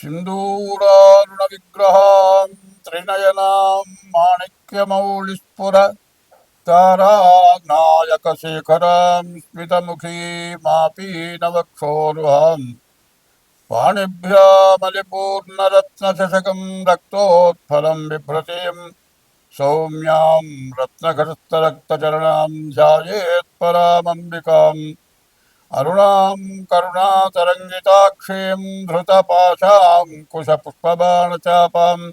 सिन्दूरारुणविग्रहां त्रिनयनां माणिक्यमौलिस्फुर तारानायकशेखरां स्मितमुखीमापीनवक्षोरुहां पाणिभ्यामलिपूर्णरत्नचषकं रक्तोत्फलं बिभ्रतीं सौम्यां रत्नघटस्थरक्तचरणां ध्यायेत्परामम्बिकाम् अरुणां करुणातरङ्गिताक्षीं धृतपाशाङ्कुशपुष्पबाणचापाम्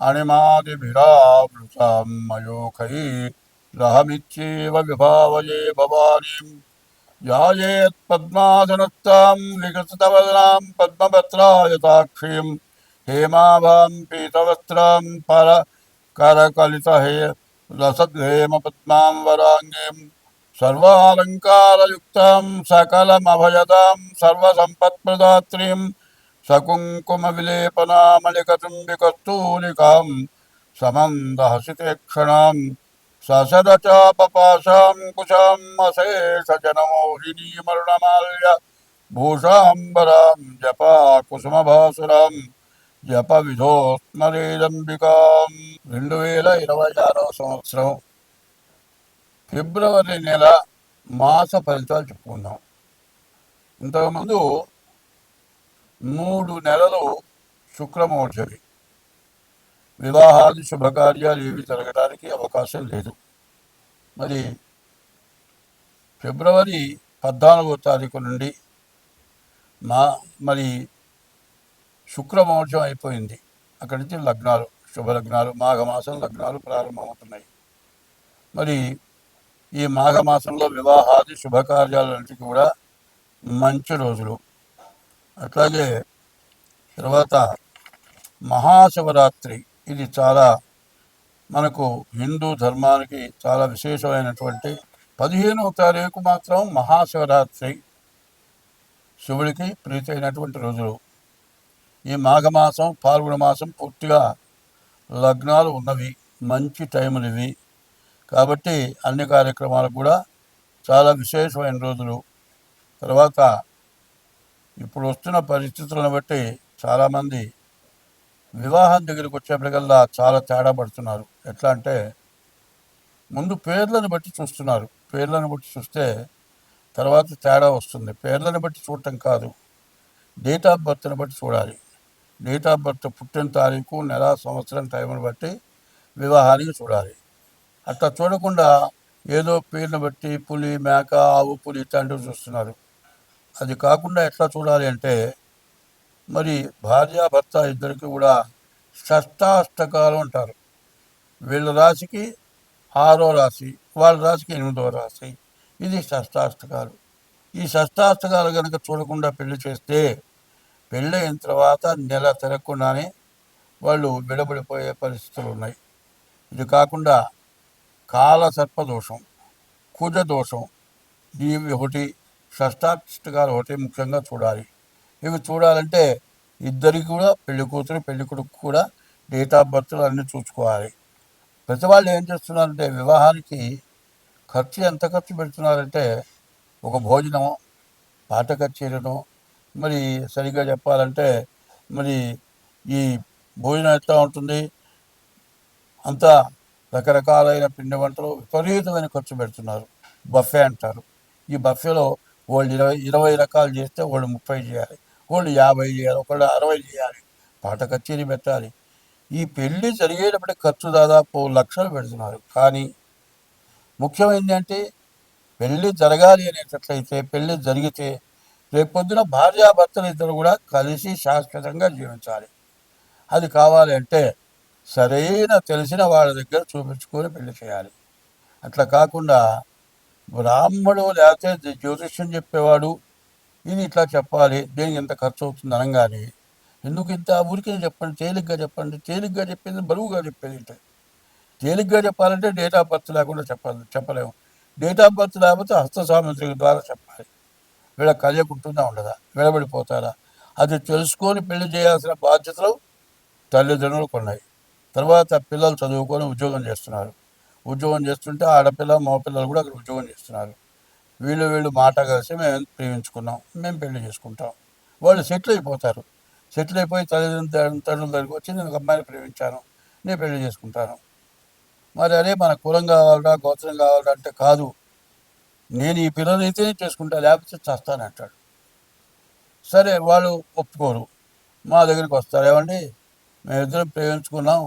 अणिमादिभिरावृतां मयूखैरहमित्येव विभावये भवानीं ध्यायेत्पद्मासनस्तां विकसितवदनां पद्मपत्रायताक्षीं हेमाभां पीतवस्त्रां करकलितहे रसद्हेमपद्मां वराङ्गीं सर्वालङ्कारयुक्तां सकलमभयदां सर्वसम्पत्प्रदात्रीं सकुङ्कुमविलेपनामलिकचुम्बिकस्तूलिकां समन्दहसितेक्षणां ससदचापपाशां कुशाम् अशेषजनमोहिनीमरुणमाल्य भूषाम्बरां जपा कुसुमभासुरां జప విధోస్మరేదంబికాం. 2026 సంవత్సరం ఫిబ్రవరి నెల మాస ఫలితాలు చెప్పుకుందాం. ఇంతకుముందు 3 నెలలు శుక్రమోర్జవి, వివాహాది శుభకార్యాలు ఏవి జరగడానికి అవకాశం లేదు. మరి ఫిబ్రవరి 14వ తారీఖు నుండి మరి శుక్రమోర్జం అయిపోయింది. అక్కడి నుంచి లగ్నాలు, శుభలగ్నాలు, మాఘమాసం లగ్నాలు ప్రారంభమవుతున్నాయి. మరి ఈ మాఘమాసంలో వివాహాది శుభకార్యాలన్నిటికీ కూడా మంచి రోజులు. అట్లాగే తర్వాత మహాశివరాత్రి, ఇది చాలా మనకు హిందూ ధర్మానికి చాలా విశేషమైనటువంటి 15వ తారీఖు మాత్రం మహాశివరాత్రి, శివుడికి ప్రీతి అయినటువంటి రోజులు. ఈ మాఘమాసం, పాల్గొన మాసం పూర్తిగా లగ్నాలు ఉన్నవి, మంచి టైములు ఇవి. కాబట్టి అన్ని కార్యక్రమాలకు కూడా చాలా విశేషమైన రోజులు. తర్వాత ఇప్పుడు వస్తున్న పరిస్థితులను బట్టి చాలామంది వివాహం దగ్గరికి వచ్చేప్పటికల్లా చాలా తేడా పడుతున్నారు. ఎట్లా అంటే ముందు పేర్లను బట్టి చూస్తున్నారు. పేర్లను బట్టి చూస్తే తర్వాత తేడా వస్తుంది. పేర్లను బట్టి చూడటం కాదు, డేట్ ఆఫ్ బర్త్ని బట్టి చూడాలి. డేట్ ఆఫ్ బర్త్, పుట్టిన తారీఖు, నెల, సంవత్సరం, టైంను బట్టి వివాహానికి చూడాలి. అట్లా చూడకుండా ఏదో పేరును బట్టి పులి, మేక, ఆవు, పులి ఇట్లాంటివి చూస్తున్నారు. అది కాకుండా ఎట్లా చూడాలి అంటే, మరి భార్యాభర్త ఇద్దరికి కూడా షష్టాష్టకాలు అంటారు. వీళ్ళ రాశికి 6వ రాశి, వాళ్ళ రాశికి 8వ రాశి, ఇది షష్టాష్టకాలు. ఈ షష్టాష్టకాలు కనుక చూడకుండా పెళ్లి చేస్తే పెళ్ళైన తర్వాత నెల తిరగకుండానే వాళ్ళు విడబడిపోయే పరిస్థితులు ఉన్నాయి. ఇది కాకుండా కాల సర్పదోషం, కుజ దోషం, ఇవి ఒకటి, షష్టాష్టకాలు ఒకటి ముఖ్యంగా చూడాలి. ఇవి చూడాలంటే ఇద్దరికి కూడా, పెళ్లి కూతురు పెళ్లి కొడుకు కూడా డేట్ ఆఫ్ బర్త్లు అన్నీ చూసుకోవాలి. ప్రతి వాళ్ళు ఏం చేస్తున్నారంటే వివాహానికి ఖర్చు ఎంత ఖర్చు పెడుతున్నారంటే, ఒక భోజనం, పాట కచేరీను, మరి సరిగ్గా చెప్పాలంటే మరి ఈ భోజనం ఎట్లా ఉంటుంది, అంతా రకరకాలైన పిండి వంటలు విపరీతమైన ఖర్చు పెడుతున్నారు. బఫే అంటారు. ఈ బఫేలో వాళ్ళు 20 రకాలు చేస్తే వాళ్ళు 30 చేయాలి, వాళ్ళు 50 చేయాలి, ఒకళ్ళు 60 చేయాలి, పాట కచేరీ పెట్టాలి. ఈ పెళ్ళి జరిగేటప్పటికి ఖర్చు దాదాపు లక్షలు పెడుతున్నారు. కానీ ముఖ్యమైనది అంటే పెళ్ళి జరగాలి అనేటట్లయితే, పెళ్ళి జరిగితే రేపొద్దున భార్యాభర్తలు ఇద్దరు కూడా కలిసి శాశ్వతంగా జీవించాలి. అది కావాలి అంటే సరైన తెలిసిన వాళ్ళ దగ్గర చూపించుకొని పెళ్లి చేయాలి. అట్లా కాకుండా బ్రాహ్మడు లేకపోతే జ్యోతిష్యం చెప్పేవాడు ఇది ఇట్లా చెప్పాలి, దేనికి ఎంత ఖర్చు అవుతుంది అనగానే, ఎందుకు ఇంత ఊరికే చెప్పండి, తేలిగ్గా చెప్పండి. తేలిగ్గా చెప్పింది బరువుగా చెప్పేది అంటే, తేలిగ్గా చెప్పాలంటే డేట్ ఆఫ్ బర్త్ లేకుండా చెప్పలేము. డేట్ ఆఫ్ బర్త్ లేకపోతే హస్త సాముద్రిక ద్వారా చెప్పాలి. వీళ్ళ కలియకుంటుందా ఉండదా, విడబడిపోతారా, అది తెలుసుకొని పెళ్లి చేయాల్సిన బాధ్యతలు తల్లిదండ్రులకు ఉన్నాయి. తర్వాత పిల్లలు చదువుకొని ఉద్యోగం చేస్తున్నారు. ఉద్యోగం చేస్తుంటే ఆడపిల్ల మగపిల్లలు కూడా అక్కడ ఉద్యోగం చేస్తున్నారు. వీళ్ళు మాట కలిసి మేము ప్రేమించుకున్నాం, మేము పెళ్లి చేసుకుంటాం, వాళ్ళు సెటిల్ అయిపోతారు. సెటిల్ అయిపోయి తల్లిదండ్రుల దగ్గరికి వచ్చి నేను ఒక అమ్మాయిని ప్రేమించాను, నేను పెళ్లి చేసుకుంటాను. మరి అదే మన కులం కావాలరా, గోత్రం కావాలరా అంటే కాదు, నేను ఈ పిల్లలైతేనే చేసుకుంటా, లేకపోతే చస్తానంటాడు. సరే వాళ్ళు ఒప్పుకోరు, మా దగ్గరికి వస్తారు. ఏమండి, మేమిద్దరం ప్రేమించుకున్నాం,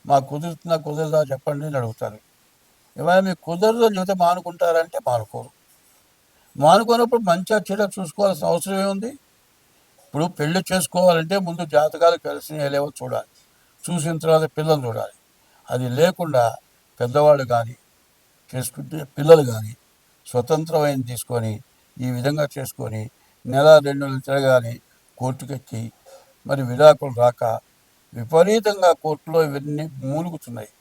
మాకు కుదురుతుందా కుదరదా చెప్పండి అని అడుగుతారు. ఇవాళ మీకు కుదరదు చెబితే మానుకుంటారంటే మానుకోరు. మానుకున్నప్పుడు మంచిగా చెడ్డ చూసుకోవాల్సిన అవసరం ఏముంది? ఇప్పుడు పెళ్లి చేసుకోవాలంటే ముందు జాతకాలు కలిసి లేవో చూడాలి, చూసిన తర్వాత పిల్లలు చూడాలి. అది లేకుండా పెద్దవాళ్ళు కానీ చేసుకుంటే పిల్లలు కానీ స్వతంత్రమైన తీసుకొని ఈ విధంగా చేసుకొని నెల 2 నెలలు తిరగాలి, కోర్టుకెక్కి మరి విడాకులు రాక విపరీతంగా కోర్టులో ఇవన్నీ మూలుగుతున్నాయి.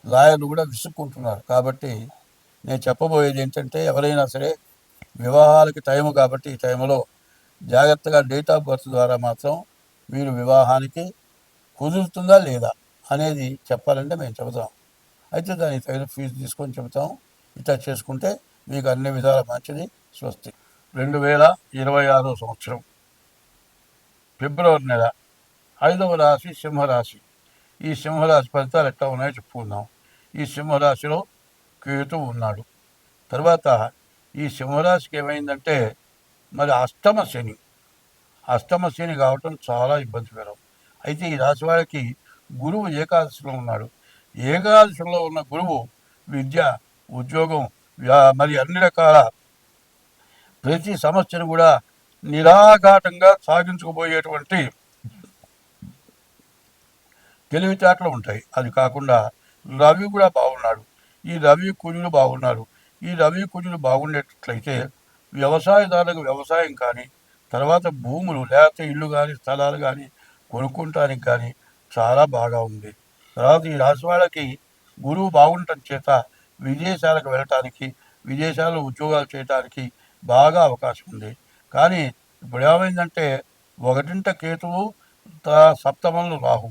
లాయర్లు కూడా విసుక్కుంటున్నారు. కాబట్టి నేను చెప్పబోయేది ఏంటంటే, ఎవరైనా సరే వివాహాలకి టైము కాబట్టి ఈ టైంలో జాగ్రత్తగా డేట్ ఆఫ్ బర్త్ ద్వారా మాత్రం మీరు వివాహానికి కుదురుతుందా లేదా అనేది చెప్పాలంటే మేము చెబుతాం. అయితే దానికి తగిన ఫీజు తీసుకొని చెబుతాం. ఇట్లా చేసుకుంటే మీకు అన్ని విధాల మంచిది. స్వస్తి. 2026 సంవత్సరం ఫిబ్రవరి నెల 5వ రాశి సింహరాశి. ఈ సింహరాశి ఫలితాలు ఎట్లా ఉన్నాయో చెప్పుకుందాం. ఈ సింహరాశిలో కేతువు ఉన్నాడు. తర్వాత ఈ సింహరాశికి ఏమైందంటే మరి అష్టమ శని కావటం చాలా ఇబ్బందికరం. అయితే ఈ రాశి వాళ్ళకి గురువు ఏకాదశిలో ఉన్నాడు. ఏకాదశిలో ఉన్న గురువు విద్య, ఉద్యోగం, మరి అన్ని రకాల ప్రతి సమస్యను కూడా నిరాఘాటంగా సాగించుకుపోయేటువంటి తెలివితేటలు ఉంటాయి. అది కాకుండా రవి కూడా బాగున్నాడు. ఈ రవి కుజులు బాగున్నారు. ఈ రవి కుజులు బాగుండేటట్లయితే వ్యవసాయదారులకు వ్యవసాయం కానీ, తర్వాత భూములు లేకపోతే ఇల్లు కానీ స్థలాలు కానీ కొనుక్కుంటానికి కానీ చాలా బాగా ఉంది. తర్వాత ఈ రాశి వాళ్ళకి గురువు బాగుండటం చేత విదేశాలకు వెళ్ళటానికి, విదేశాల్లో ఉద్యోగాలు చేయడానికి బాగా అవకాశం ఉంది. కానీ ఇప్పుడు ఏమైందంటే ఒకటింట కేతువు, సప్తమంలో రాహు,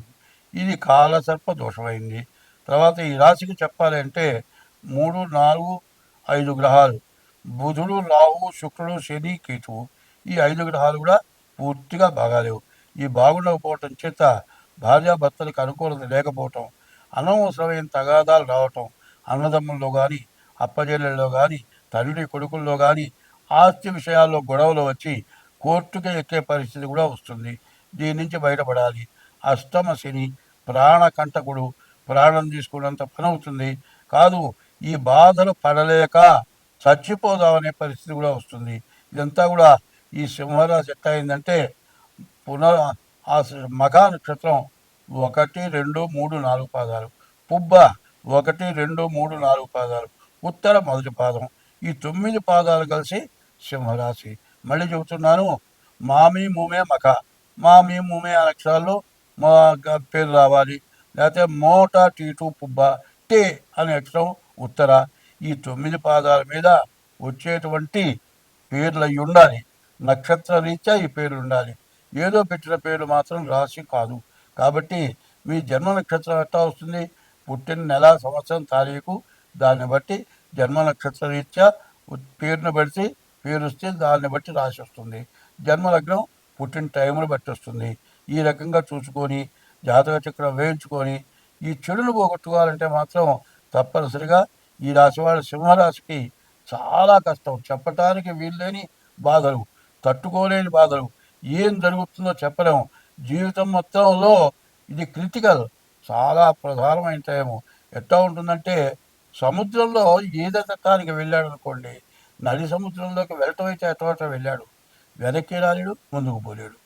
ఇది కాలసర్ప దోషమైంది. తర్వాత ఈ రాశికి చెప్పాలి అంటే 3, 4, 5 గ్రహాలు, బుధుడు, రాహు, శుక్రుడు, శని, కేతువు, ఈ 5 గ్రహాలు కూడా పూర్తిగా బాగాలేవు. ఈ బాగుండకపోవటం చేత భార్యాభర్తలకు అనుకూలత లేకపోవటం, అనవసరమైన తగాదాలు రావటం, అన్నదమ్ముల్లో కానీ, అప్పజెల్లెల్లో కానీ, తండ్రి కొడుకుల్లో కానీ ఆస్తి విషయాల్లో గొడవలు వచ్చి కోర్టుకి ఎక్కే పరిస్థితి కూడా వస్తుంది. దీని నుంచి బయటపడాలి. అష్టమ శని ప్రాణకంటకుడు, ప్రాణం తీసుకున్నంత పని అవుతుంది. కాదు, ఈ బాధలు పడలేక చచ్చిపోదామనే పరిస్థితి కూడా వస్తుంది. ఇదంతా కూడా ఈ సింహరాశి ఎట్లా అయిందంటే ఆ మఖ నక్షత్రం 1, 2, 3, 4 పాదాలు, పుబ్బ 1, 2, 3, 4 పాదాలు, ఉత్తర మొదటి పాదం, ఈ 9 పాదాలు కలిసి సింహరాశి. మళ్ళీ చెబుతున్నాను, మామి మూమే మఖ, మామి మూమే అక్షరాల్లో మా పేరు రావాలి. లేకపోతే మోట టీటు పుబ్బ, టే అనే అక్షరం ఉత్తర. ఈ 9 పాదాల మీద వచ్చేటువంటి పేర్లు అయి ఉండాలి. నక్షత్ర రీత్యా ఈ పేర్లు ఉండాలి. ఏదో పెట్టిన పేర్లు మాత్రం రాశి కాదు. కాబట్టి మీ జన్మ నక్షత్రం ఎట్లా వస్తుంది? పుట్టిన నెల, సంవత్సరం, తారీఖు, దాన్ని బట్టి జన్మ నక్షత్ర రీత్యా పేరును బట్టి పేరు వస్తే దాన్ని బట్టి రాసి వస్తుంది. జన్మలగ్నం పుట్టిన టైంను బట్టి వస్తుంది. ఈ రకంగా చూసుకొని జాతక చక్రం వేయించుకొని ఈ చెడును పోగొట్టుకోవాలంటే మాత్రం తప్పనిసరిగా ఈ రాశి వాళ్ళ సింహరాశికి చాలా కష్టం. చెప్పటానికి వీల్లేని బాధలు, తట్టుకోలేని బాధలు, ఏం జరుగుతుందో చెప్పలేము. జీవితం మొత్తంలో ఇది క్రిటికల్, చాలా ప్రధానమైన టైము. ఎట్లా ఉంటుందంటే సముద్రంలో ఈదటానికి వెళ్ళాడు అనుకోండి, నది సముద్రంలోకి వెళ్ళటం అయితే ఎటువంటి వెళ్ళాడు, వెనక్కి రాలేడు, ముందుకు పోలేడు.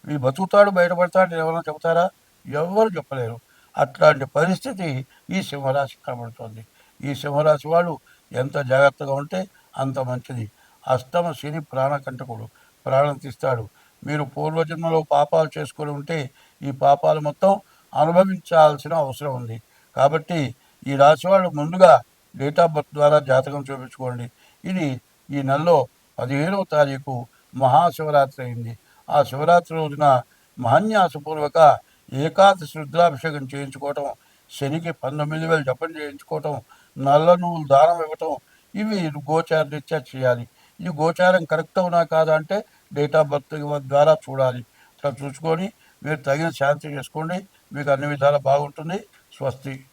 ఈ బతుకుతాడు, బయటపడతాడు ఎవరైనా చెబుతారా? ఎవరు చెప్పలేరు. అట్లాంటి పరిస్థితి ఈ సింహరాశి కనబడుతుంది. ఈ సింహరాశి వాళ్ళు ఎంత జాగ్రత్తగా ఉంటే అంత మంచిది. అష్టమ శని ప్రాణకంటకుడు, ప్రాణం తీస్తాడు. మీరు పూర్వజన్మలో పాపాలు చేసుకొని ఉంటే ఈ పాపాలు మొత్తం అనుభవించాల్సిన అవసరం ఉంది. కాబట్టి ఈ రాశి వాళ్ళు ముందుగా డేట్ ఆఫ్ బర్త్ ద్వారా జాతకం చూపించుకోండి. ఇది ఈ నెలలో 15వ తారీఖు మహాశివరాత్రి అయింది. ఆ శివరాత్రి రోజున మహాన్యాసపూర్వక ఏకాదశి రుద్రాభిషేకం చేయించుకోవటం, శనికి 19,000 జపం చేయించుకోవటం, నల్ల నువ్వులు దానం ఇవ్వటం, ఇవి గోచార రీత్యా చేయాలి. ఇది గోచారం కరెక్ట్ అవునా కాదా అంటే డేట్ ఆఫ్ బర్త్ ద్వారా చూడాలి. చూసుకొని మీరు తగిన శాంతి చేసుకోండి. మీకు అన్ని విధాలా బాగుంటుంది. స్వస్తి.